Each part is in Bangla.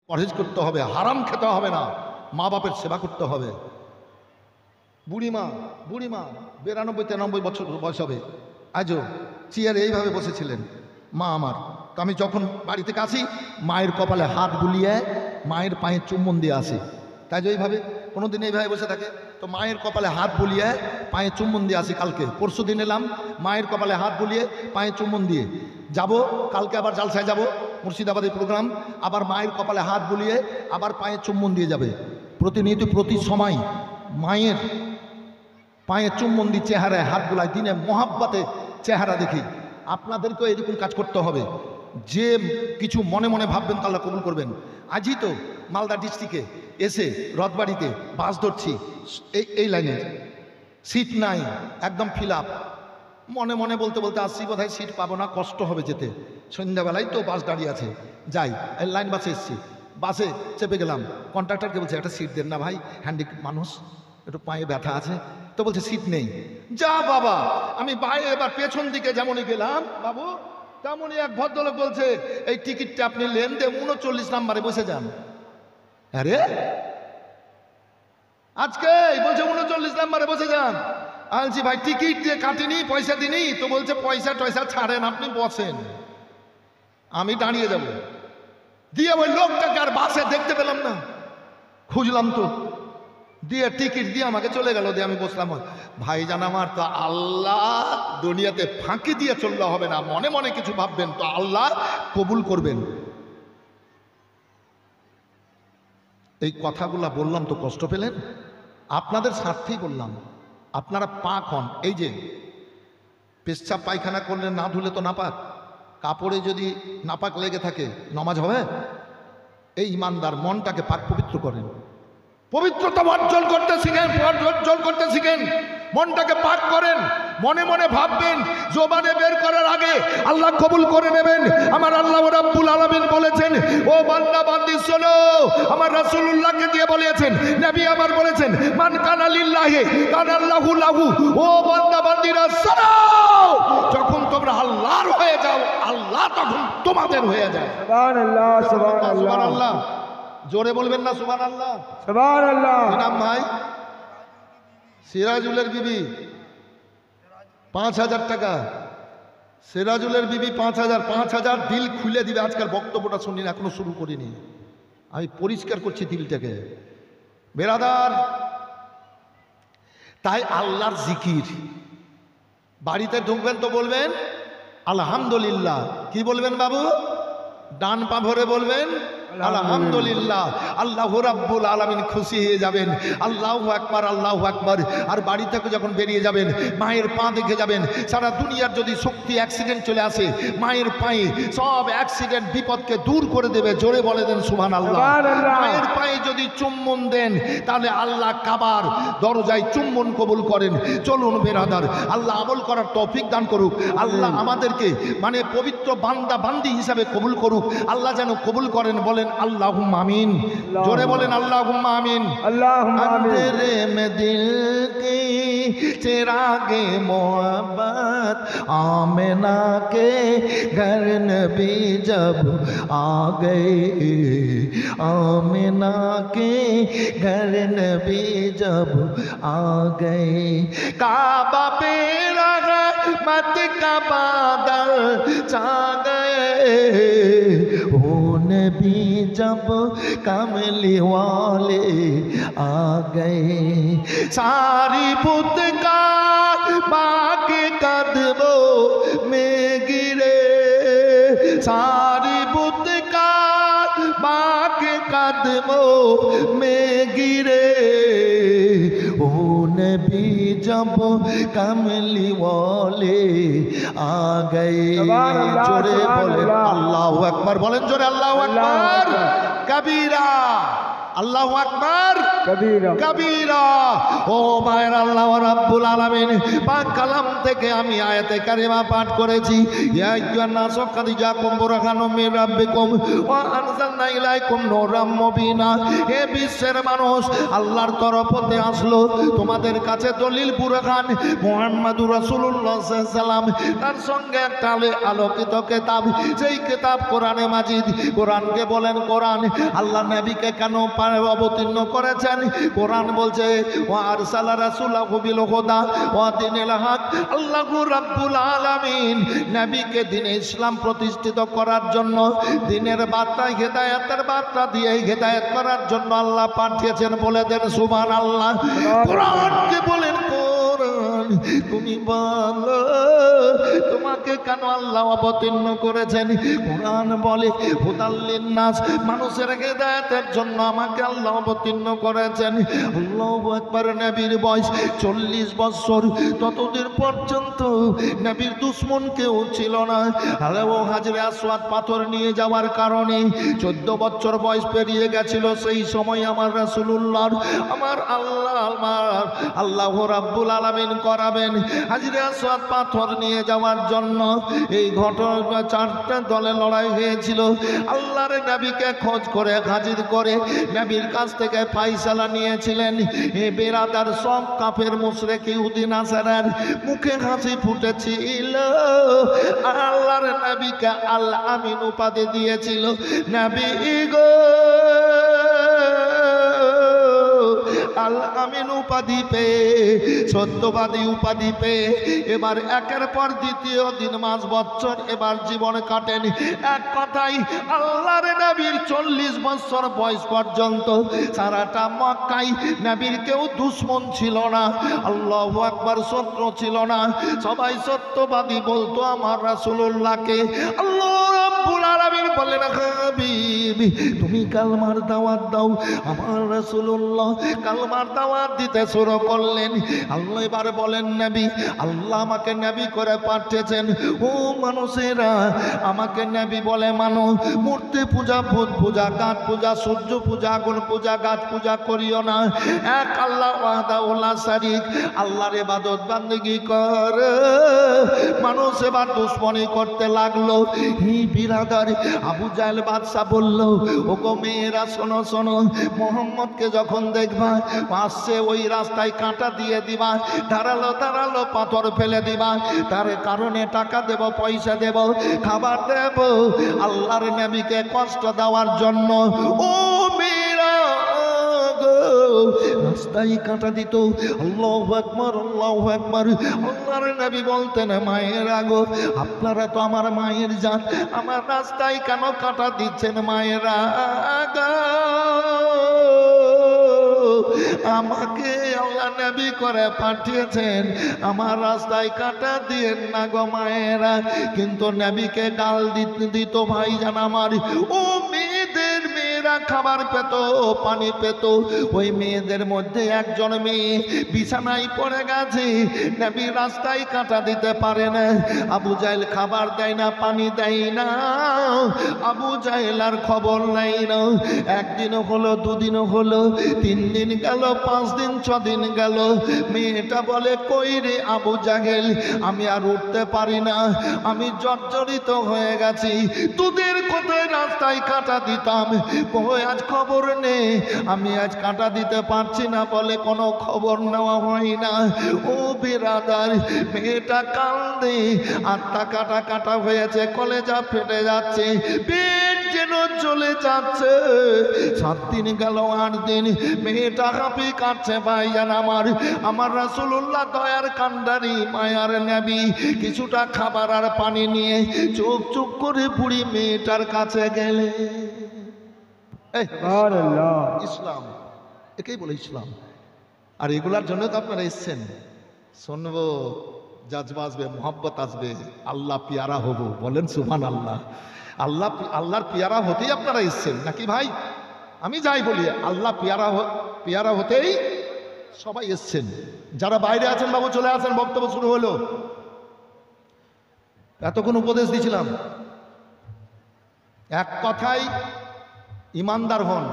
পরহেজ করতে হবে, হারাম খেতে হবে না, মা বাপের সেবা করতে হবে। বুড়িমা 92-93 বছর বয়স হবে, আজও চেয়ারে এইভাবে বসেছিলেন মা আমার। তো আমি যখন বাড়ি থেকে আসি মায়ের কপালে হাত বুলিয়ে মায়ের পায়ে চুম্বন দিয়ে আসি। তাই যে এইভাবে কোনোদিন এইভাবে বসে থাকে, তো মায়ের কপালে হাত বুলিয়ে পায়ে চুম্বন দিয়ে আসি। কালকে পরশু দিন এলাম, মায়ের কপালে হাত বুলিয়ে পায়ে চুম্বন দিয়ে যাব। কালকে আবার জালসায় যাব, মুর্শিদাবাদের প্রোগ্রাম, আবার মায়ের কপালে হাত বুলিয়ে আবার পায়ে চুম্বন দিয়ে যাবে। প্রতিনিয়ত প্রতি সময় মায়ের পায়ে চুম্বন দিয়ে চেহারায় হাত বুলায়, দিনে মহাব্বতে চেহারা দেখি। আপনাদেরকেও এরকম কাজ করতে হবে। যে কিছু মনে মনে ভাববেন তা আল্লাহ কবুল করবেন। আজই তো মালদা ডিস্ট্রিক্টে এসে রথবাড়িতে বাস ধরছি, এই লাইনের সিট নাই, একদম ফিল আপ। মনে মনে বলতে বলতে আসছি বোধহয় সিট পাবো না, কষ্ট হবে যেতে। সন্ধ্যাবেলায় তো বাস দাঁড়িয়ে আছে, যাই এই লাইন বাসে এসছি, বাসে চেপে গেলাম। কন্ট্রাক্টরকে বলছে একটা সিট দেন না ভাই, হ্যান্ডিক্যাপ মানুষ, একটু পায়ে ব্যথা আছে। তো বলছে সিট নেই। যা বাবা, আমি বাইরে এবার পেছন দিকে যেমনই গেলাম বাবু, তেমনই এক ভদ্রলোক বলছে এই টিকিটটা আপনি লেন দিয়ে 39 নম্বরে বসে যান। আরে আজকে বলছে 39 নম্বরে বসে যান। বলছি ভাই টিকিট দিয়ে কাটিনি, পয়সা দিনি। তো বলছে পয়সা টয়সা ছাড়েন, আপনি বসেন, আমি দাঁড়িয়ে যাব। দিয়ে ওই লোকটাকে আর বাসে দেখতে পেলাম না, খুঁজলাম তো, দিয়ে টিকিট দিয়ে আমাকে চলে গেল, দিয়ে আমি বসলাম। ভাইজান আমার, তো আল্লাহ দুনিয়াতে ফাঁকি দিয়ে চললে হবে না, মনে মনে কিছু ভাববেন তো আল্লাহ কবুল করবেন। এই কথাগুলা বললাম তো কষ্ট পেলেন? আপনাদের স্বার্থেই বললাম। আপনারা পাক হন। এই যে পেশাব পায়খানা করলে না ধুলে তো নাপাক, কাপড়ে যদি নাপাক লেগে থাকে নামাজ হবে? এই ইমানদার মনটাকে পাক পবিত্র করেন, পবিত্রতা অর্জন করতে শিখেন, অর্জন করতে শিখেন, মনটাকে পাক করেন। মনে মনে ভাববেন, জবানে বের করার আগে আল্লাহ কবুল করে নেবেন। আমার আল্লাহ রাব্বুল আলামিন বলেছেন, ও বান্দা বান্দি শোনো, আমার রাসূলুল্লাহকে দিয়ে বলেছেন, নবী আমার বলেছেন, মান কানা লিল্লাহি কানাল্লাহু লাহু। ও বান্দা বান্দিরা শোনো, যখন তোমরা আল্লাহর হয়ে যাও, আল্লাহ তখন তোমাদের হয়ে যায়। সুবহানাল্লাহ, সুবহানাল্লাহ, সুবহানাল্লাহ। জোরে বলবেন না সুবহানাল্লাহ, সুবহানাল্লাহ। নাম ভাই সিরাজুলের বিবি 5,000 টাকা। সিরাজুলের বিবি 5,000 দিল খুলে দিবে। আজকাল বক্তব্যটা শুনিনি, এখনো শুরু করিনি, আমি পরিষ্কার করছি দিলটাকে বেরাদার। তাই আল্লাহর জিকির, বাড়িতে ঢুকবেন তো বলবেন আলহামদুলিল্লাহ। কি বলবেন বাবু? ডান পা ভরে বলবেন আলহামদুলিল্লাহ। আল্লাহ রাব্বুল আলামিন খুশি হয়ে যাবেন। আল্লাহু আকবার, আল্লাহু আকবার। আর বাড়ি থেকে যখন বেরিয়ে যাবেন মায়ের পা দেখে যাবেন। সারা দুনিয়ার যদি শক্তি অ্যাক্সিডেন্ট চলে আসে, মায়ের পায়ে সব অ্যাক্সিডেন্ট বিপদকে দূর করে দেবে। জোরে বলে দেন সুবহানাল্লাহ। মায়ের পায়ে যদি চুম্বন দেন তাহলে আল্লাহ কাবার দরজায় চুম্বন কবুল করেন। চলুন বেরাদার, আল্লাহ আমল করার তৌফিক দান করুক। আল্লাহ আমাদেরকে মানে পবিত্র বান্দা বান্দি হিসাবে কবুল করুক। আল্লাহ যেন কবুল করেন। বলেন আল্লাহুম্মা আমিন। জোরে বলেন আল্লাহুম্মা আমিন। আল্লাহুম্মা আমিন। अंधेरे में दिल की चिरागे मोहब्बत, आमिना के घर नबी जब आ गए, आमिना के घर नबी जब आ गए, काबा पे रहमत का बादल छा गए, ओ नबी जब कमली वाले आ गए, सारी बुत का बाग कदमों में गिरे, सारी बुत का बाग कदमों में गिरे, ओ नबी जब कमली वाले आ गए। जोरे बोले अल्लाहु আকবার, বলেন জোরে আল্লাহু আকবার কবীরা। আল্লাহু আকবার কবীরা কবীরা। ও মায়ের আল্লাহ রাব্বুল আলামিন পাক কালাম থেকে আমি আয়াতে কারিমা পাঠ করেছি। ইয়া আইয়ুহান নাসু ক্বাদ জাআকুম বুরহানুম মির রাব্বিকুম ওয়া আনজালনা ইলাইকুম নূরাম মুবিনা। হে বিশ্বের মানুষ, আল্লাহর তরফ হতে আসলো তোমাদের কাছে দলিল বুরহান, মুহাম্মদুর রাসূলুল্লাহ সাল্লাল্লাহু আলাইহি সাল্লাম তার সঙ্গে একটা আলোকিত কিতাব, সেই কিতাব কোরআনে মাজিদ। কোরআনকে বলেন কোরআন। আল্লাহ নবীকে কেন অবতীর্ণ করেছেন? কোরআন বলছে ওয়া আরসালা রাসূলাহু বিল হুদা ওয়া দীনিল হক। আল্লাহু রাব্বুল আলামিন নবীকে দ্বীনে ইসলাম প্রতিষ্ঠিত করার জন্য, দ্বীনের বার্তা, হেদায়েতের বার্তা দিয়ে হেদায়েত করার জন্য আল্লাহ পাঠিয়েছেন। বলে দেন সুবহানাল্লাহ। কোরআনকে বলেন কোরআন, তুমি বলো তোমাকে কেন আল্লাহ অবতীর্ণ করেছেন? কোরআন বলে হুদাল নাস, মানুষের হেদায়েতের জন্য আমাকে আল্লাহ অবতীর্ণ করেছেন। আল্লাহু আকবার। নবীর বয়স 40 বছর। ততদিন পর্যন্ত নবীর দুশমন কেউ ছিল না। আরে ও হাজরে আসওয়াদ পাথর নিয়ে যাওয়ার কারণে 14 বছর বয়স পেরিয়ে গেছিল। সেই সময় আমার রাসূলুল্লাহ, আমার আল্লাহ রাব্বুল আলামিন করাবেন হাজরে আসওয়াদ পাথর নিয়ে যাওয়ার জন্য। এই ঘটনা 4টা দলে লড়াই হয়েছিল। আল্লাহর নবীকে খোঁজ করে হাজির করে নবীর কাছ থেকে ফাইসালা নিয়েছিলেন। এ বেরাদার সব কাফের মুশরিক ইহুদি নাসারার মুখে হাসি ফুটেছিল। আল্লাহর নবীকে আল আমিন উপাধি দিয়েছিল। নবী গো আল আমিন উপাধি পেয়ে, সত্যবাদী উপাধি পেয়ে এবার একের পর দ্বিতীয় দিন মাস বছর এবার জীবন কাটেন। এক কথাই আল্লাহর নবীর 40 বছর বয়স পর্যন্ত সারাটা মক্কায় নবীর কেউ দুশমন ছিল না, আল্লাহু আকবার, শত্রু ছিল না। সবাই সত্যবাদী বলতো আমার রাসূলুল্লাহকে। আল্লাহ রাব্বুল আলামিন বললেন হাবিব তুমি কালমার দাওয়াত দাও। আমার রাসূলুল্লাহ কালমার দাওয়াত দিতে শুরু করলেন। আল্লাহ এবার বলেন নবী, আল্লাহ আমাকে নবী করে পাঠিয়েছেন। ও মানুষেরা, আমাকে নবী বলে মানো। মূর্তি পূজা, ভূত পূজা, গাছ পূজা, সূর্য পূজা, আগুন পূজা, গাছ পূজা করিও না। এক আল্লাহ ওয়াহদাহু লা শারীক, আল্লাহর ইবাদত বান্দেগী কর। মানুষ এবার দুশ্মনী করতে লাগলো। হি বিরাদার আবু জাহেল বাদশা বলল, ওগো মেয়েরা শোনো শোনো, মোহাম্মদকে যখন দেখবা আসছে ওই রাস্তায় কাঁটা দিয়ে দিবা, ধারালো ধারালো পাথর ফেলে দিবা। তার কারণে টাকা দেব, পয়সা দেব, খাবার দেব, আল্লাহর নবীকে কষ্ট দেওয়ার জন্য। ও মেয়েরা রাস্তায় কাঁটা দিত। আল্লাহু আকবার, আল্লাহু আকবার। আল্লাহর নবী বলতেন মায়েরা গো, আপনারা তো আমার মায়ের জান, আমার রাস্তায় কেন কাঁটা দিচ্ছেন মায়েরা? আমাকে আল্লাহ নবী করে পাঠিয়েছেন, আমার রাস্তায় কাঁটা দিয়েন না গো মায়েরা। কিন্তু নবীকে গাল দিত ভাইজান আমার। ও মেয়েদের, মেয়েরা খাবার পেত, পানি পেত। ওই মেয়েদের মধ্যে একজন মেয়ে বিছানায় পড়ে গেছে, নবী রাস্তায় কাঁটা দিতে পারে না। আবু জাহেল খাবার দেয় না, পানি দেয় না। আবু জাহেল আর খবর নাই না। একদিনও হলো, দুদিনও হলো, 3 দিন গেল, 5 দিন, 6 দিন গেল। মেয়েটা বলে কই রে আবু জাহেল, আমি আর উঠতে পারি না, আমি জর্জরিত হয়ে গেছি। তোদের কোথায় রাস্তায় কাঁটা দিতাম, কই আজ খবর নেই, আমি আজ কাঁটা দিতে পারছি না বলে কোনো খবর নেওয়া হয় না। ও বিরাদার, মেয়েটা কান্দে, আত্মা কাটা কাটা হয়েছে, কলেজা ফেটে যাচ্ছে, পেট যেন চলে যাচ্ছে। 7 দিন গেল, 8 দিন, মেয়েটা হাঁপি কাটছে ভাইজান আমার। আমার রাসূলুল্লাহ দয়ার কান্ডারি মায়ার নবী কিছুটা খাবার আর পানি নিয়ে চুপ চুপ করে বুড়ি মেয়েটার কাছে গেলে। ইসলাম একেই বলে ইসলাম। আর এগুলার জন্য তো আপনারা এসছেন, শুনবো, জাজবা আসবে, মোহাব্বত আসবে, আল্লাহ পিয়ারা হব। বলেন সুবহানাল্লাহ। আল্লাহ, আল্লাহর পিয়ারা হতেই আপনারা এসছেন নাকি ভাই? আমি যাই বলি, আল্লাহ পিয়ারা হতেই সবাই এসছেন। যারা বাইরে আছেন বাবু চলে আসেন, বক্তব্য শুরু হলো। এতক্ষণ উপদেশ দিয়েছিলাম, এক কথায় ইমানদার হন,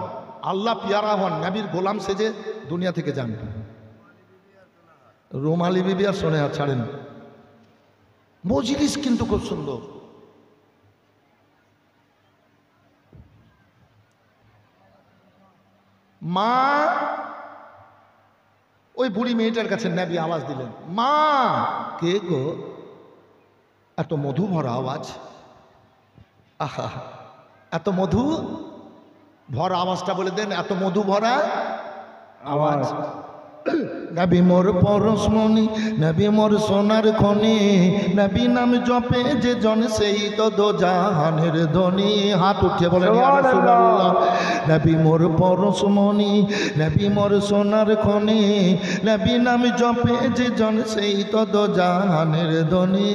আল্লাহ পিয়ারা হন, নবীর গোলাম সেজে দুনিয়া থেকে যান। রুমালি বিবি আর শোনে আর ছাড়েন। মজলিস কিন্তু খুব সুন্দর। মা ওই বুড়ি মেয়েটার কাছে নবী আওয়াজ দিলেন, মা। কে গো? এত মধু ভরা আওয়াজ, আহা এত মধু ভরা আওয়াজটা বলে দেন, এত মধু ভরা আওয়াজ। নবী মোর পরশমণি, নবী মোর সোনার খনি, নবী নাম জপে যে জন সেই তো দো জাহানের ধনী। হাত উঠে বলেন ইয়া রাসূলুল্লাহ। নবী মোর পরশমণি, নবী মোর সোনার খনি, নবী নাম জপে যে জন সেই তো দো জাহানের ধনী।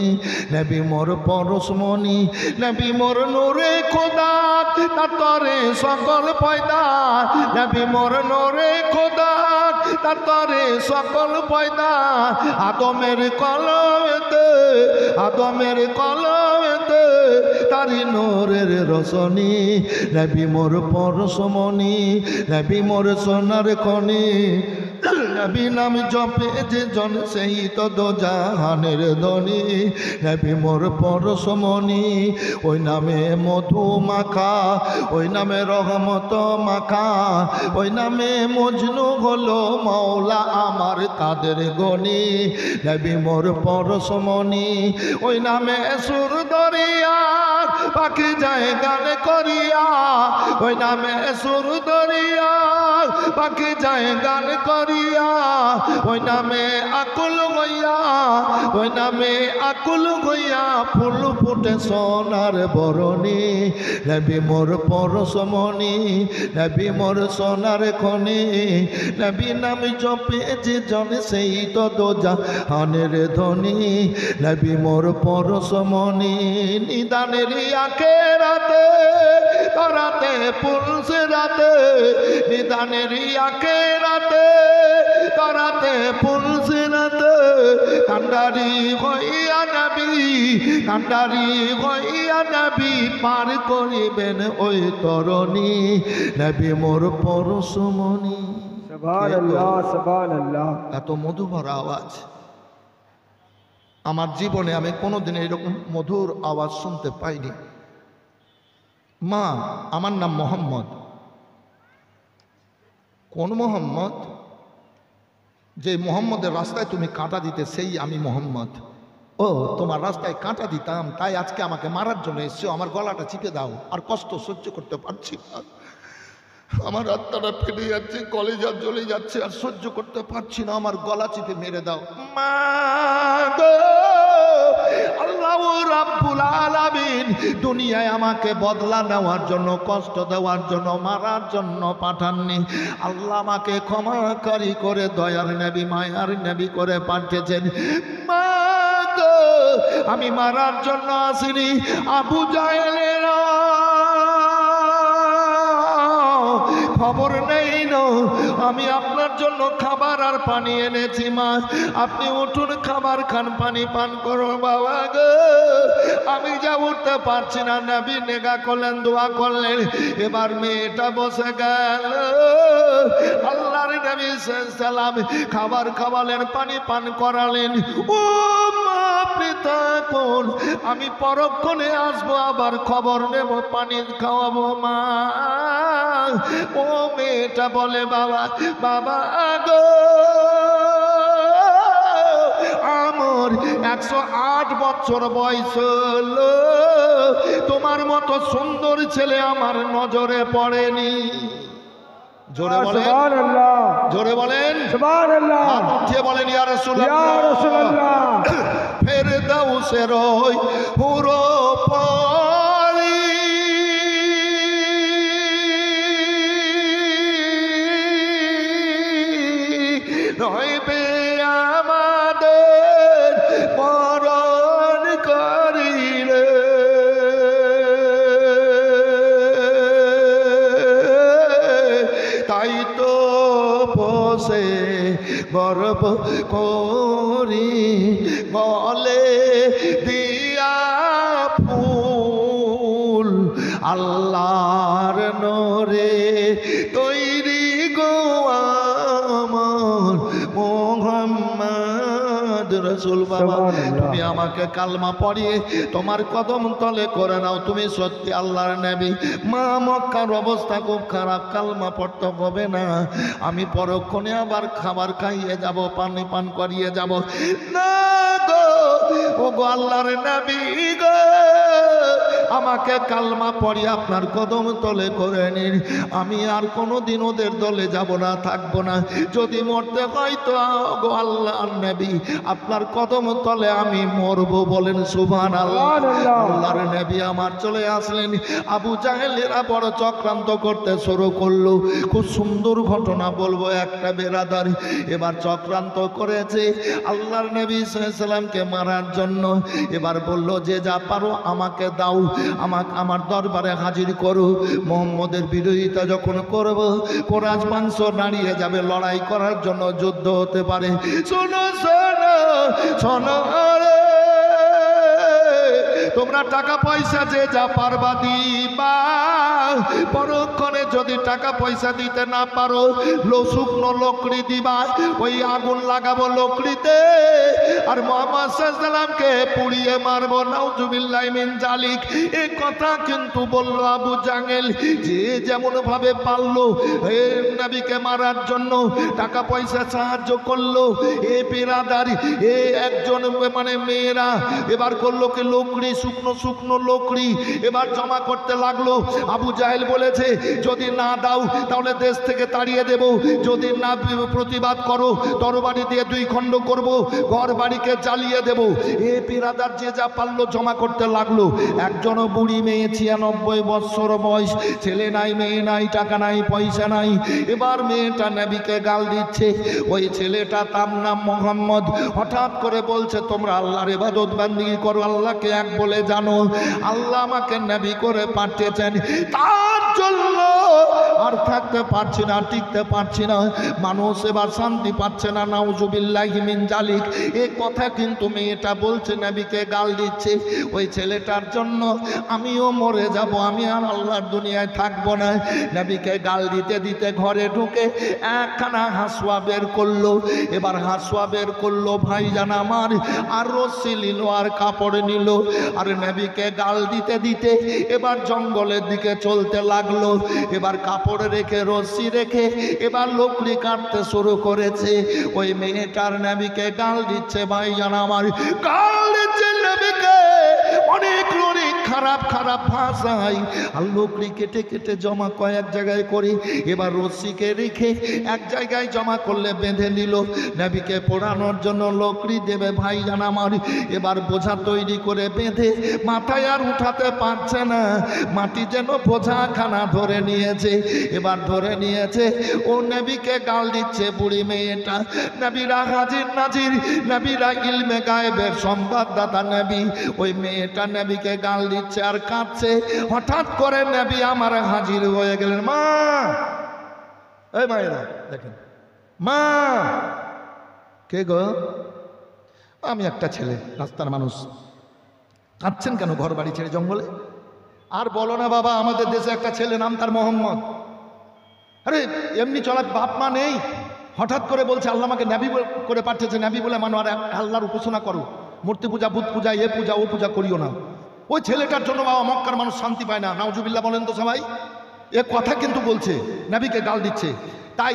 নবী মোর পরশমণি, নবী মোর নূরে খোদা, তার তরে সকল পয়দা। নবী মোর নূরে খোদা, তার তরে সকল পয়দা। আদমের কলমেতে, আদমের কলমেতে তারি নূরের রসনি। নবী মোর পরশমণি, নবী মোর সোনার খনি, নবী নাম জপে যে জন সেই তো দো জাহানের ধনী। নবী মোর পরশমণি, ওই নামে মধু মাখা, ওই নামে রহমত মাখা, ওই নামে মজনু হলো মৌলা আমার কাদের গনি। নবী মোর পরশমণি, ওই নামে সুর দরিয়া পাখি যায় গান করিয়া, ওই নামে সুর দরিয়া পাখি যায় গান করিয়া, ওই নামে আকুল হইয়া, ওই নামে আকুল হইয়া ফুল ফুটে সোনার বরণী। নবী মোর পরশমণি, নবী মোর সোনার খনি, নবী নাম জপে যে জন সেই তো দো জাহানের ধনী। নবী মোর পরশমণি, নিদানের আখেরাতে তরাতে পুলসে রাতে, নিদানের আখেরাতে তরাতে পুলসে রাতে, কান্ডারি হইয়া নবী, কান্ডারি হইয়া নবী পার করিবেন ওই তরণী। নবী মোর পরশমণি। সুবহানাল্লাহ, সুবহানাল্লাহ। এত মধু ভরা আওয়াজ আমার জীবনে আমি কোনোদিন এরকম মধুর আওয়াজ শুনতে পাইনি। মা, আমার নাম মোহাম্মদ। কোন মোহাম্মদ? যে মোহাম্মদের রাস্তায় তুমি কাঁটা দিতে সেই আমি মোহাম্মদ। ও, তোমার রাস্তায় কাঁটা দিতাম, তাই আজকে আমাকে মারার জন্য এসছো। আমার গলাটা চিপে দাও, আর কষ্ট সহ্য করতে পারছি না। আমার আত্মাটা ফেটে যাচ্ছে, কলেজা জ্বলে যাচ্ছে, আর সহ্য করতে পারছি না। আমার গলা চিপে মেরে দাও মা গো। আল্লাহ রাব্বুল আলামিন দুনিয়ায় আমাকে বদলা নেওয়ার জন্য, কষ্ট দেওয়ার জন্য, মারার জন্য পাঠাননি। আল্লাহ আমাকে ক্ষমাকারী করে দয়ার নবী, মায়ার নবী করে পাঠিয়েছেন। মা গো, আমি মারার জন্য আসিনি। আবু জাহেলের খবর নেই না, আমি আপনার জন্য খাবার আর পানি এনেছি। মা, আপনি উঠুন, খাবার খান, পানি পান করো। বাবা গো, আমি যা উঠতে পারছি না। নবী নেগা করলেন, দোয়া করলেন। এবার মেয়েটা বসে গেল। আল্লাহর নবী সাল্লাম খাবার খাওয়ালেন, পানি পান করালেন। ও মা, আপনি থাকুন, আমি পরক্ষণে আসবো, আবার খবর নেব, পানি খাওয়াবো। মা, ও মেয়েটা বলে, বাবা, বাবা গো, আমার 108 বছর বয়স হলো, তোমার মতো সুন্দর ছেলে আমার নজরে পড়েনি। জোরে বলেন সুবহানাল্লাহ, জোরে বলেন সুবহানাল্লাহ। হাত উঠিয়ে বলেন ইয়া রাসূলুল্লাহ, ইয়া রাসূলুল্লাহ। ফেরদাউসের ওই পুরো পরি রইবে আমাদের মরণ করিলে। তাই তো বসে গর্ব করি বলে দিয়া ফুল, আল্লাহর নূরে তুই রসুল বাবা, সুবহানাল্লাহ। তুমি আমাকে কালমা পড়িয়ে তোমার কদম তলে করে নাও, তুমি সত্যি আল্লাহর নবী। মা মক্কার অবস্থা খুব খারাপ, কালমা পড়তে হবে না, আমি পরক্ষণে আবার খাবার খাইয়ে যাব, পানি পান করিয়ে যাব। না গো, ও গো আল্লাহর নবী গো, আমাকে কালমা পড়ি আপনার কদম তলে করে নিন, আমি আর কোনোদিন ওদের দলে যাব না, থাকবো না। যদি মরতে হয় তো গো আল্লাহর নবী আপনার কদম তলে আমি মরবো। বলেন সুবহানাল্লাহ। সুবহানাল্লাহ। আল্লাহর নবী আমার চলে আসলেন। আবু জাহেলেরা বড় চক্রান্ত করতে শুরু করলো। খুব সুন্দর ঘটনা বলবো, একটা বেরাদার এবার চক্রান্ত করেছে আল্লাহর নবী সাল্লাল্লাহু আলাইহি সাল্লামকে মারার জন্য। এবার বলল যে যা পারো আমাকে দাও, আমাকে আমার দরবারে হাজির করো। মোহাম্মদের বিরোধিতা যখন করব, কোরআশ বংশ দাঁড়িয়ে যাবে, লড়াই করার জন্য যুদ্ধ হতে পারে। শোনো শোনো শোনো রে, তোমরা টাকা পয়সা যে যা পারবা দিবা, পরক্ষণে যদি টাকা পয়সা দিতে না পারো শুকনো লকড়ি দিবা, ওই আগুন লাগাবো লকড়িতে, আর মুহাম্মদ সাল্লাল্লাহু আলাইহি সাল্লামকে পুড়িয়ে মারবো। নাউজুবিল্লাহ মিন জালিক। এই কথা কিন্তু বলল আবু জাহেল, যে যেমন ভাবে পারলো এই নবীকে মারার জন্য টাকা পয়সা সাহায্য করলো। এ বিরাদার এ একজন মানে মেয়েরা এবার করলো কি লকড়ি, শুকনো শুকনো লকড়ি এবার জমা করতে লাগলো। আবু জাহেল বলেছে যদি না দাও তাহলে দেশ থেকে তাড়িয়ে দেব, যদি না প্রতিবাদ করো তরবারি দিয়ে দুই খণ্ড করব, ঘর বাড়িকে জ্বালিয়ে দেব। এ বিরাদার যে যা পারলো জমা করতে লাগলো। একজনও বুড়ি মেয়ে 96 বৎসর বয়স, ছেলে নাই মেয়ে নাই, টাকা নাই পয়সা নাই। এবার মেয়েটা নবীকে গাল দিচ্ছে। ওই ছেলেটা তার নাম মোহাম্মদ, হঠাৎ করে বলছে তোমরা আল্লাহর ইবাদত বান্দিগি করো, আল্লাহকে এক বলে জানো, আল্লাহ আমাকে নবী করে পাঠিয়েছেন, তার জন্য আর থাকতে পারছি না, টিকতে পারছি না, মানুষ এবার শান্তি পাচ্ছে না। নাউজুবিল্লাহি মিন জালিক। এই কথা কিন্তু মেয়েটা বলছে, নবীকে গাল দিচ্ছে। ওই ছেলেটার জন্য আমিও মরে যাব, আমি আর আল্লাহর দুনিয়ায় থাকবো না। নবীকে গাল দিতে দিতে ঘরে ঢুকে একখানা হাসুয়া বের করলো। এবার হাসুয়া বের করলো ভাইজান আমার, আর রশ্মি নিল আর কাপড় নিল, আর নবীকে গাল দিতে দিতে এবার জঙ্গলের দিকে চলতে লাগলো। এবার কাপড় রেখে রশ্মি রেখে এবার লকড়ি কাটতে শুরু করেছে। ওই মেয়েটার নবীকে গাল দিচ্ছে ভাইজান আমার, গাল দিচ্ছে নবীকে অনেক অনেক খারাপ খারাপ ভাষায়, আর লকড়ি কেটে কেটে জমা কয়েক জায়গায় করে এবার রশ্মিকে রেখে এক জায়গায় জমা করলে বেঁধে নিল। নবীকে পোড়ানোর জন্য লকড়ি দেবে ভাইজান আমার। এবার বোঝা তৈরি করে বেঁধে মাথায় আর উঠাতে পারছে না, মাটি যেন বোঝাখানা ধরে নিয়েছে। এবার ধরে নিয়েছে, ও নবীকে গাল দিচ্ছে বুড়ি মেয়েটা। নবীরা হাজির নাজির, নবীরা ইলমে গায়েবের সংবাদদাতা নবী। ওই মেয়েটা নবীকে গাল দিচ্ছে আর কাঁদছে। হঠাৎ করে নবী আমার হাজির হয়ে গেলেন। মা, এই মায়েরা দেখেন, মা। কে গো? আমি একটা ছেলে, রাস্তার মানুষ। কাঁদছেন কেন ঘর বাড়ি ছেড়ে জঙ্গলে? আর বলো না বাবা, আমাদের দেশে একটা ছেলে নাম তার মোহাম্মদ। আরে এমনি চলা বাপ মা নেই, হঠাৎ করে বলছে আল্লাহ আমাকে নবী করে পাঠিয়েছে, নবী বলে মানো, আর আল্লাহর উপাসনা করো, মূর্তি পূজা বুত পূজা এ পূজা ও পূজা করিও না। ওই ছেলেটার জন্য বাবা মক্কার মানুষ শান্তি পায় না। নাউজুবিল্লাহ বলেন তো সবাই। এ কথা কিন্তু বলছে, নবীকে গাল দিচ্ছে। তাই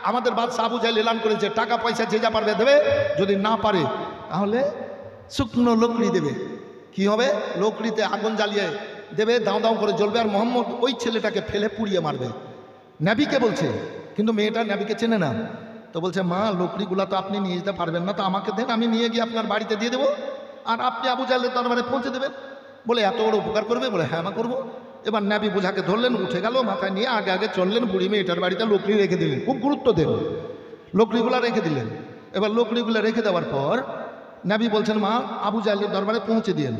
আমাদের বাদশাহ আবু জাহেল এলান করেছে টাকা পয়সা যে যা পারবে দেবে, যদি না পারে তাহলে শুকনো লকড়ি দেবে। কি হবে? লকড়িতে আগুন জ্বালিয়ে দেবে, দাও দাও করে জ্বলবে, আর মোহাম্মদ ওই ছেলেটাকে ফেলে পুড়িয়ে মারবে। নবীকে বলছে, কিন্তু মেয়েটা নবীকে চেনে না। তো বলছে মা, লকড়িগুলা তো আপনি নিয়ে যেতে পারবেন না, তো আমাকে দেন, আমি নিয়ে গিয়ে আপনার বাড়িতে দিয়ে দেবো, আর আপনি আবু জাহেলের দরবারে পৌঁছে দেবেন। বলে এত বড় উপকার করবে? বলে হ্যাঁ মা করবো। এবার নবী বোঝাকে ধরলেন, উঠে গেল, মাথায় নিয়ে আগে আগে চললেন, বুড়ি মেয়েটার বাড়িতে লকড়ি রেখে দিলেন। খুব গুরুত্ব দেন, লকড়িগুলা রেখে দিলেন। এবার লকড়িগুলো রেখে দেওয়ার পর নবী বলছেন মা, আবু জাহেলের দরবারে পৌঁছে দিয়েন।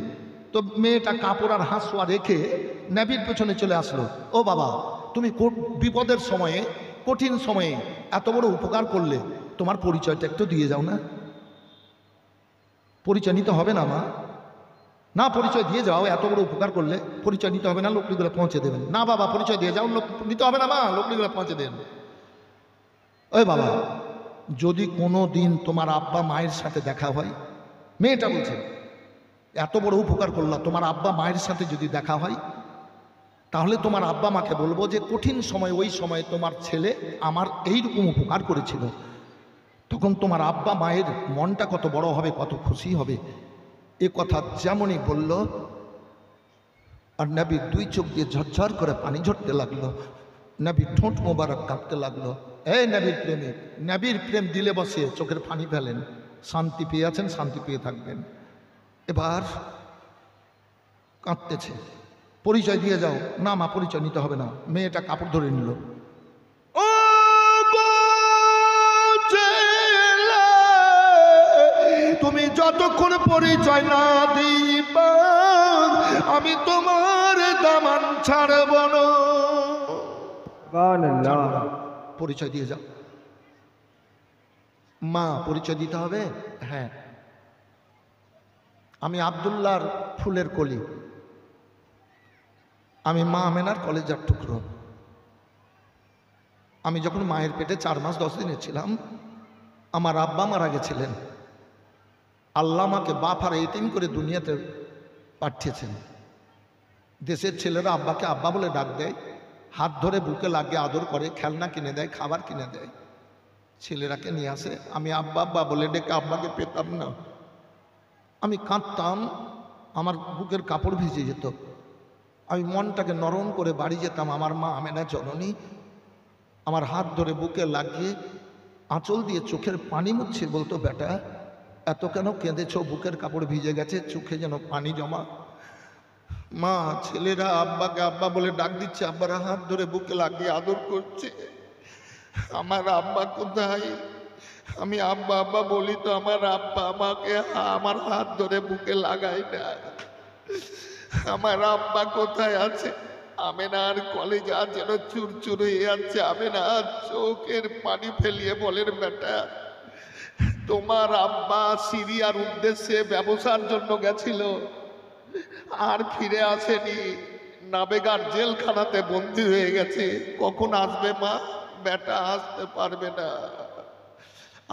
তো মেয়েটা কাপড় আর হাঁসুয়া রেখে নবীর পেছনে চলে আসলো। ও বাবা, তুমি বিপদের সময়ে, কঠিন সময়ে এত বড় উপকার করলে, তোমার পরিচয়টা একটু দিয়ে যাও না। পরিচয় নিতে হবে না মা? না, পরিচয় দিয়ে যাও, এত বড় উপকার করলে পরিচয় নিতে হবে না, লকড়িগুলো পৌঁছে দেবেন। না বাবা, পরিচয় দিয়ে যাও, নিতে হবে না মা, লকড়িগুলো পৌঁছে দেন। ওই বাবা, যদি কোনো দিন তোমার আব্বা মায়ের সাথে দেখা হয়, মেয়েটা বলছে, এত বড় উপকার করলা, তোমার আব্বা মায়ের সাথে যদি দেখা হয় তাহলে তোমার আব্বা মাকে বলবো যে কঠিন সময়, ওই সময়ে তোমার ছেলে আমার এইরকম উপকার করেছিল। তখন তোমার আব্বা মায়ের মনটা কত বড় হবে, কত খুশি হবে। এ কথা যেমনই বলল, আর নবীর দুই চোখ দিয়ে ঝরঝর করে পানি ঝরতে লাগলো, নবীর ঠোঁট মোবারক কাঁপতে লাগলো। এই নবীর প্রেমিক, নবীর প্রেম দিলে বসে চোখের পানি ফেলেন, শান্তি পেয়ে আছেন, শান্তি পেয়ে থাকবেন। এবার কাঁদতেছে, পরিচয় দিয়ে যাও। না মা, পরিচয় নিতে হবে না। মেয়েটা কাপড় ধরে নিল। ও গো জেলে, তুমি যতক্ষণ পরিচয় না দিবা আমি তোমার দামান ছাড়ব না। সুবহানাল্লাহ। পরিচয় দিয়ে যাও। মা, পরিচয় দিতে হবে? হ্যাঁ, আমি আব্দুল্লাহর ফুলের কলি, আমি মা আমেনার কলেজার টুকরো। আমি যখন মায়ের পেটে 4 মাস 10 দিনের ছিলাম, আমার আব্বা মারা গেছিলেন। আল্লাহ আমাকে বাপ আর এতিম করে দুনিয়াতে পাঠিয়েছেন। দেশের ছেলেরা আব্বাকে আব্বা বলে ডাক দেয়, হাত ধরে বুকে লাগিয়ে আদর করে, খেলনা কিনে দেয়, খাবার কিনে দেয়, ছেলেরাকে নিয়ে আসে। আমি আব্বা আব্বা বলে ডেকে আব্বাকে পেতাম না। আমি কাঁদতাম, আমার বুকের কাপড় ভিজে যেত। আমি মনটাকে নরম করে বাড়ি যেতাম। আমার মা আমেনা জননী আমার হাত ধরে বুকে লাগিয়ে আঁচল দিয়ে চোখের পানি মুছছে, বলতো, বেটা এত কেন কেঁদেছ? বুকের কাপড় ভিজে গেছে, চোখে যেন পানি জমা। মা, ছেলেরা আব্বাকে আব্বা বলে ডাক দিচ্ছে, আব্বারা হাত ধরে বুকে লাগিয়ে আদর করছে। আমার আব্বা কোথায়? আমি আব্বা আব্বা বলি তো আমার আব্বা আমাকে আমার হাত ধরে বুকে লাগায় না। আমার আব্বা কোথায় আছে? আমেনার কলেজা যেন চুরচুর হয়ে যাচ্ছে। আমেনা চোখের পানি ফেলিয়ে বলেন, বেটা তোমার আব্বা সিরিয়ার উদ্দেশ্যে ব্যবসার জন্য গেছিল, আর ফিরে আসেনি, নাবেগার জেলখানাতে বন্দী হয়ে গেছে। কখন আসবে মা? বেটা আসতে পারবে না।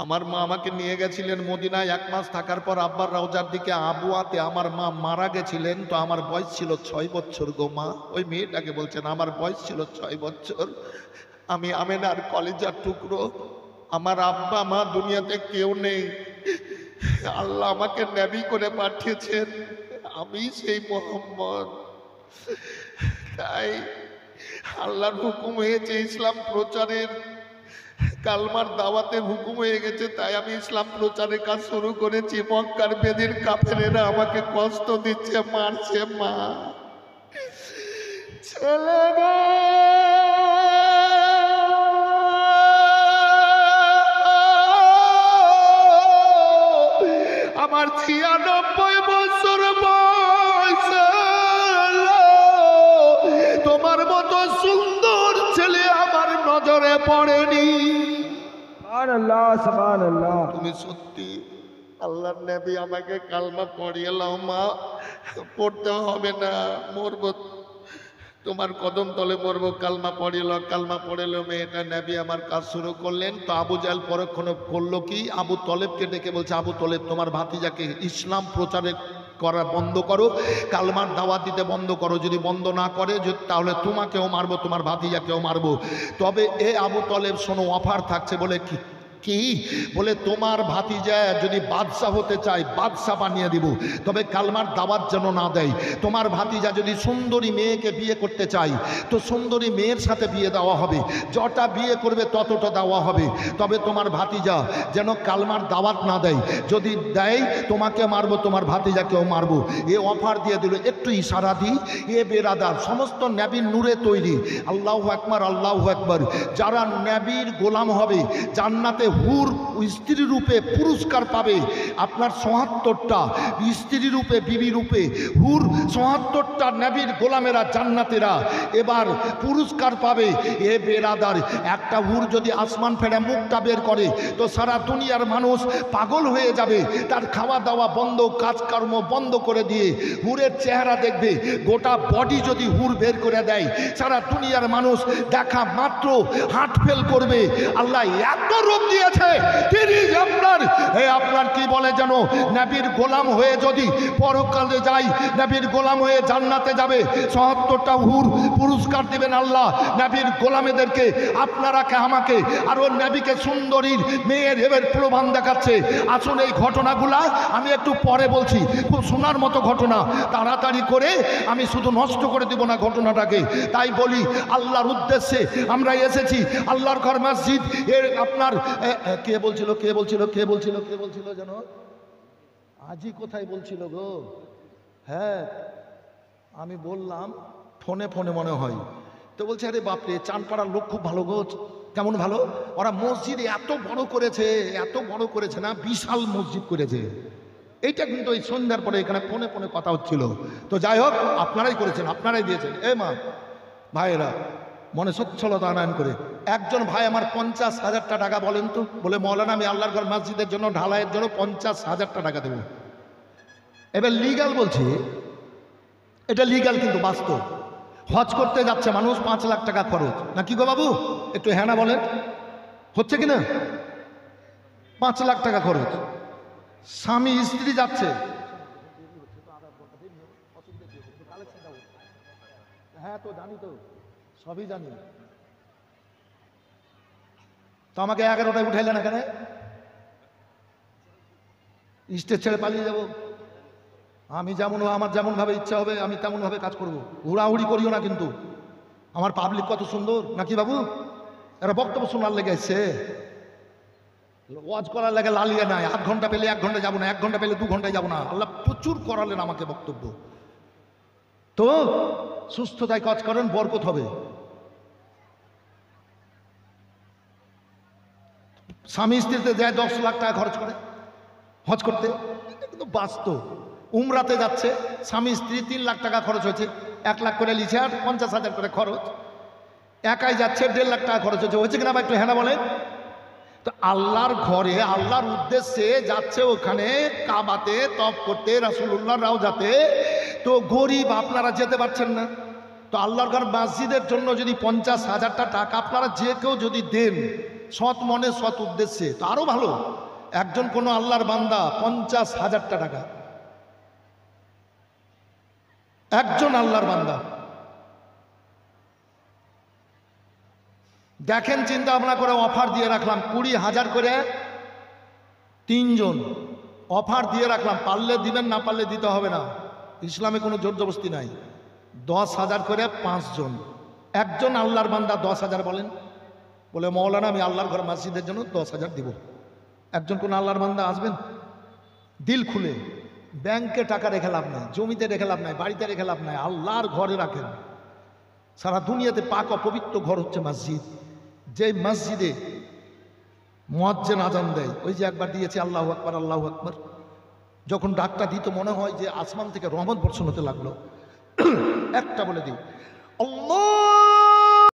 আমার মা আমাকে নিয়ে গেছিলেন মদিনায়। 1 মাস থাকার পর আব্বার রওজার দিকে আবুয়াতে আমার মা মারা গেছিলেন। তো আমার বয়স ছিল 6 বছর গো মা। ওই মেয়েটাকে বলছেন আমার বয়স ছিল 6 বছর। আমি আমেনার কলেজার টুকরো। আমার আব্বা মা দুনিয়াতে কেউ নেই। আল্লাহ আমাকে নবী করে পাঠিয়েছেন, আমি সেই মোহাম্মদ। তাই আল্লাহর হুকুম হয়েছে ইসলাম প্রচারের, কালমার দাওয়াতের হুকুম হয়ে গেছে। তাই আমি ইসলাম প্রচারের কাজ শুরু করেছি। মক্কার বেদির কাফেরেরা আমাকে কষ্ট দিচ্ছে, মারছে। মা, ছেলে গো, আমার 96 বছর বয়স, তোমার মতো সুন্দর ছেলে আমার নজরে পড়েনি। সুবহানাল্লাহ, সুবহানাল্লাহ। তুমি সত্যি আল্লাহর নবী, আমাকে কালমা পড়িয়ে লাও মা। পড়তে হবে না, মরবো তোমার কদম তলে মরবো। কালমা পড়িল, কালমা পড়িল। মেয়েটা নবী আমার কাজ শুরু করলেন। তো আবু জাহেল পরক্ষণে করলো কি, আবু তলেবকে ডেকে বলছে, আবু তলেব তোমার ভাতিজাকে ইসলাম প্রচারে করা বন্ধ করো, কালমার দাওয়াত দিতে বন্ধ করো। যদি বন্ধ না করে তাহলে তোমাকেও মারবো, তোমার ভাতিজাকেও মারবো। তবে এ আবু তলেব শোনো, অফার থাকছে। বলে কি? কি বলে, তোমার ভাতিজা যদি বাদশাহ হতে চায় বাদশাহ বানিয়ে দিব, তবে কালমার দাওয়াত যেন না দেয়। তোমার ভাতিজা যদি সুন্দরী মেয়েকে বিয়ে করতে চায় তো সুন্দরী মেয়ের সাথে বিয়ে দেওয়া হবে, যটা বিয়ে করবে ততটা দেওয়া হবে। তবে তোমার ভাতিজা যেন কালমার দাওয়াত না দেয়, যদি দেয় তোমাকে মারবো, তোমার ভাতিজাকেও মারবো। এ অফার দিয়ে দিল। একটু ইশারা দিই, এ বেরাদার সমস্ত নবীর নূরে তৈরি। আল্লাহু আকবার, আল্লাহু আকবার। যারা নবীর গোলাম হবে জান্নাতে হুর স্ত্রী রূপে পুরস্কার পাবে। আপনার ৭৪টা স্ত্রী রূপে, বিবি রূপে হুর, ৭৪টা নবীর গোলামেরা জান্নাতেরা এবার পুরস্কার পাবে। এ বেরাদার, একটা হুর যদি আসমান ফেরে মুখটা বের করে তো সারা দুনিয়ার মানুষ পাগল হয়ে যাবে। তার খাওয়া দাওয়া বন্ধ, কাজকর্ম বন্ধ করে দিয়ে হুরের চেহারা দেখবে। গোটা বডি যদি হুর বের করে দেয়, সারা দুনিয়ার মানুষ দেখা মাত্র হার্ট ফেল করবে। আল্লাহ এত রোগ দিয়ে দিয়েছে, তিনি আপনার কি বলে যেন, নবীর গোলাম হয়ে যদি পরকালে যাই, নবীর গোলাম হয়ে জান্নাতে যাবে, ৭৭টা হুর পুরস্কার দিবেন আল্লাহ নবীর গোলামেদেরকে। আপনারা আমাকে আর ওর নবীকে সুন্দরীর মেয়ের এবার প্রমাণ দেখাচ্ছে। আসুন এই ঘটনাগুলা আমি একটু পরে বলছি, খুব শোনার মতো ঘটনা, তাড়াতাড়ি করে আমি শুধু নষ্ট করে দিব না ঘটনাটাকে। তাই বলি আল্লাহর উদ্দেশ্যে আমরা এসেছি, আল্লাহর ঘর মসজিদ এর আপনার কে বলছিল যেন, আজই কোথায় বলছিল গো, হ্যাঁ আমি বললাম ফোনে মনে হয়, তো বলছে আরে বাপরে চানপাড়ার লোক খুব ভালো গো। কেমন ভালো? ওরা মসজিদ এত বড় করেছে না, বিশাল মসজিদ করেছে। এইটা কিন্তু ওই সন্ধ্যার পরে এখানে ফোনে কথা হচ্ছিল। তো যাই হোক, আপনারাই করেছেন, আপনারাই দিয়েছেন। এ মা ভাইয়েরা মনে সচ্ছলতা আনয়ন করে, একজন ভাই আমার 50,000 টাকা বলেন তো, বলে মৌলানা আমি আল্লাহর ঘর মসজিদের জন্য ঢালাইয়ের জন্য 50,000 টাকা দেব। এবার লিগাল বলছি, এটা লিগাল কিন্তু বাস্তব। হজ করতে যাচ্ছে মানুষ, 5 লাখ টাকা খরচ, না কি গো বাবু? একটু হ্যাঁ না বলেন, হচ্ছে কিনা? 5 লাখ টাকা খরচ, স্বামী স্ত্রী যাচ্ছে। হ্যাঁ তো জানি, তো সবই জানি, তো আমাকে 11টায় উঠাইলেন এখানে, স্টেজ ছেড়ে পালিয়ে যাব? আমি যেমন আমার যেমন ভাবে ইচ্ছা হবে আমি তেমন ভাবে কাজ করব, হুড়াহুড়ি করিও না কিন্তু। আমার পাবলিক কত সুন্দর, নাকি বাবু? এরা বক্তব্য শোনার লেগে এসছে, ওয়াজ করার লেগে লালিয়ে নাই। 8 ঘন্টা পেলে 1 ঘন্টা যাবো না, 1 ঘন্টা পেলে 2 ঘন্টায় যাবো না। আল্লাহ প্রচুর করালেন আমাকে বক্তব্য। তো সুস্থতায় কাজ করেন, বরকত হবে। স্বামী স্ত্রীতে যায় 10 লাখ টাকা খরচ করে হজ করতে, কিন্তু বাস্তব। উমরাতে যাচ্ছে স্বামী স্ত্রী, 3 লাখ টাকা খরচ হয়েছে, 1 লাখ করে লিছে আর 50,000 করে খরচ। একাই যাচ্ছে 1.5 লাখ টাকা খরচ হয়েছে কিনা বা একটু হ্যাঁ বলে? তো আল্লাহর ঘরে আল্লাহর উদ্দেশ্যে যাচ্ছে, ওখানে কাবাতে তপ করতে, রাসূলুল্লাহ রাওজাতে। তো গরিব আপনারা যেতে পারছেন না, তো আল্লাহর ঘর মসজিদের জন্য যদি 50,000 টাকা আপনারা যে কেউ যদি দেন সৎ মনে সৎ উদ্দেশ্যে, তো আরো ভালো। একজন কোনো আল্লাহর বান্দা 50,000 টাকা, একজন আল্লাহর বান্দা, দেখেন চিন্তা ভাবনা করে অফার দিয়ে রাখলাম 20,000 করে 3 জন, অফার দিয়ে রাখলাম, পারলে দিবেন, না পারলে দিতে হবে না, ইসলামে কোনো জোর জবরদস্তি নাই। 10,000 করে 5 জন, একজন আল্লাহর বান্দা 10,000 বলেন, বলে মৌলানা আমি আল্লাহর ঘর মসজিদের জন্য 10,000 দিব। একজন কোন আল্লাহর বান্দা আসবেন, দিল খুলে, ব্যাংকে টাকা রেখে লাভ নাই, জমিতে রেখে লাভ নাই, বাড়িতে রেখে লাভ নাই, আল্লাহর ঘরে রাখেন। সারা দুনিয়াতে পাক অপবিত্র ঘর হচ্ছে মসজিদ। যে মসজিদে মুয়াজ্জিন আজান দেয়, ওই যে একবার দিয়েছে আল্লাহু আকবার আল্লাহু আকবার, যখন ডাকটা দিত মনে হয় যে আসমান থেকে রহমত বর্ষণ হতে লাগলো। একটা বলে দিই, আল্লাহ